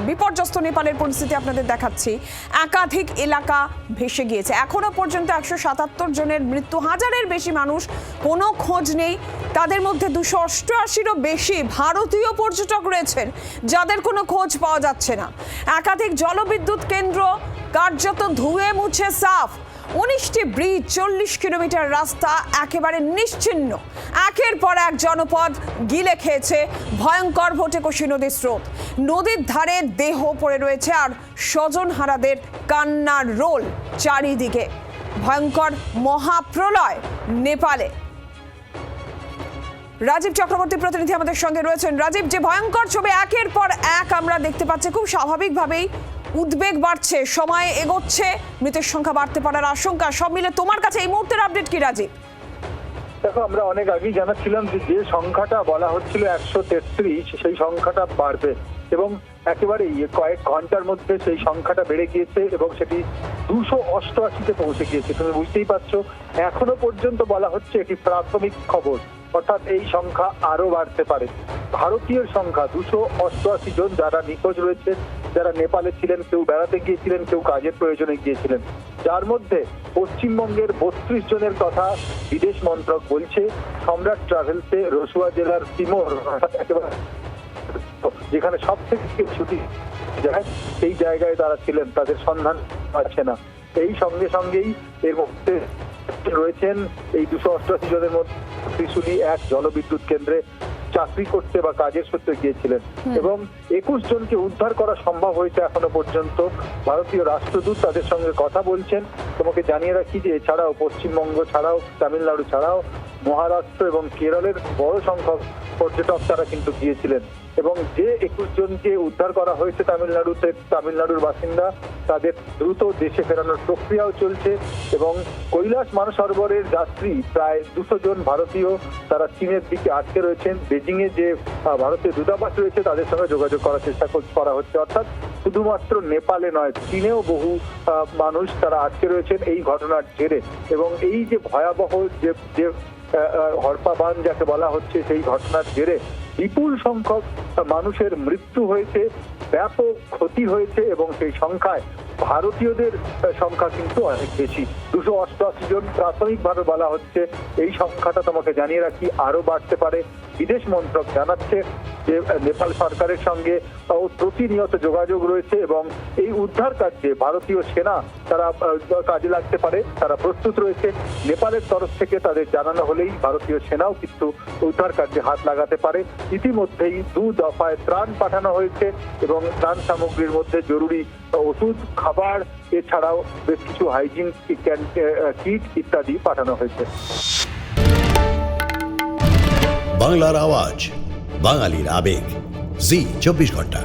বিপর্যস্ত নেপালের পরিস্থিতি আপনাদের দেখাচ্ছি। একাধিক এলাকা ভেসে গিয়েছে, এখনো পর্যন্ত 177 জনের মৃত্যু, হাজারের বেশি মানুষ কোনো খোঁজ নেই। তাদের মধ্যে 288-রও বেশি ভারতীয় পর্যটক রয়েছেন যাদের কোনো খোঁজ পাওয়া যাচ্ছে না। একাধিক জলবিদ্যুৎ কেন্দ্র কার্যত ধুয়ে মুছে সাফ। 19টি ব্রিজ, 40 কিলোমিটার রাস্তা একেবারে নিশ্চিহ্ন। একের পর এক জনপদ গিলে খেয়েছে ভয়ঙ্কর ভোটেকোশি নদীর স্রোত। নদীর ধারে দেহ পড়ে রয়েছে আর স্বজনহারাদের কান্নার রোল চারিদিকে। ভয়ঙ্কর মহাপ্রলয় নেপালে। রাজীব চক্রবর্তী প্রতিনিধি আমাদের সঙ্গে রয়েছেন। রাজীব, যে ভয়ঙ্কর ছবি একের পর এক আমরা দেখতে পাচ্ছি, খুব স্বাভাবিকভাবেই উদ্বেগ বাড়ছে, সময় এগোচ্ছে, মৃতের সংখ্যা বাড়তে পারার আশঙ্কা, সব মিলে তোমার কাছে এই মুহূর্তের আপডেট কি রাজীব? দেখো, আমরা অনেক আগেই জানাচ্ছিলাম যে সংখ্যাটা বলা হচ্ছিল 133, সেই সংখ্যাটা বাড়বে এবং একেবারেই কয়েক ঘন্টার মধ্যে সেই সংখ্যাটা বেড়ে গিয়েছে এবং সেটি 288-তে পৌঁছে গিয়েছে। তুমি বুঝতেই পারছো, এখনো পর্যন্ত বলা হচ্ছে এটি প্রাথমিক খবর, অর্থাৎ এই সংখ্যা আরো বাড়তে পারে। ভারতীয় সংখ্যা 288 জন যারা নিখোঁজ রয়েছে, যারা নেপালে ছিলেন, কেউ বেড়াতে গিয়েছিলেন, কেউ কাজের প্রয়োজনে গিয়েছিলেন, যার মধ্যে পশ্চিমবঙ্গের 32 জনের কথা বিদেশ মন্ত্রক বলছে। সম্রাট ট্রাভেলসে রসুয়া জেলার সিমোর, একেবারে যেখানে সব থেকে ছুটি যায়, সেই জায়গায় তারা ছিলেন, তাদের সন্ধান পাচ্ছে না। এই সঙ্গেই এর মধ্যে রয়েছেন এই 288 জনের মধ্যে ত্রিশুলি এক জলবিদ্যুৎ কেন্দ্রে চাকরি করতে বা কাজের সূত্রে গিয়েছিলেন এবং 21 জনকে উদ্ধার করা সম্ভব হয়েছে এখনো পর্যন্ত। ভারতীয় রাষ্ট্রদূত তাদের সঙ্গে কথা বলছেন। তোমাকে জানিয়ে রাখি যে এছাড়াও পশ্চিমবঙ্গ ছাড়াও, তামিলনাড়ু ছাড়াও মহারাষ্ট্র এবং কেরলের বড় সংখ্যক পর্যটক তারা কিন্তু গিয়েছিলেন এবং যে 21 জনকে উদ্ধার করা হয়েছে তামিলনাড়ুর বাসিন্দা, তাদের দ্রুত দেশে ফেরানোর প্রক্রিয়াও চলছে এবং কৈলাস মানসরোবরের যাত্রী প্রায় 200 জন ভারতীয়, তারা চীনের দিকে আটকে রয়েছেন। বেজিং এ যে ভারতীয় দূতাবাস রয়েছে তাদের সঙ্গে যোগাযোগ করার চেষ্টা করা হচ্ছে। অর্থাৎ শুধুমাত্র নেপালে নয়, চীনেও বহু মানুষ তারা আটকে রয়েছেন এই ঘটনার জেরে এবং এই যে ভয়াবহ যে হরপা বান যাকে বলা হচ্ছে, সেই ঘটনার জেরে বিপুল সংখ্যক মানুষের মৃত্যু হয়েছে, ব্যাপক ক্ষতি হয়েছে এবং সেই সংখ্যায় ভারতীয়দের সংখ্যা কিন্তু অনেক বেশি। 288 জন প্রাথমিকভাবে বলা হচ্ছে। এই সংখ্যাটা তোমাকে জানিয়ে রাখি আরো বাড়তে পারে। বিদেশ মন্ত্রক জানাচ্ছে যে নেপাল সরকারের সঙ্গে প্রতিনিয়ত যোগাযোগ রয়েছে এবং এই উদ্ধার কার্যে ভারতীয় সেনা তারা কাজে লাগতে পারে, তারা প্রস্তুত রয়েছে। নেপালের তরফ থেকে তাদের জানানো হলেই ভারতীয় সেনাও কিন্তু উদ্ধার কার্যে হাত লাগাতে পারে। ইতিমধ্যেই 2 দফায় ত্রাণ পাঠানো হয়েছে এবং ত্রাণ সামগ্রীর মধ্যে জরুরি ওষুধ, খাবার, এছাড়াও বেশ কিছু হাইজিন কিট ইত্যাদি পাঠানো হয়েছে। বাংলার আওয়াজ, বাঙালির আবেগ, জি 24 ঘন্টা।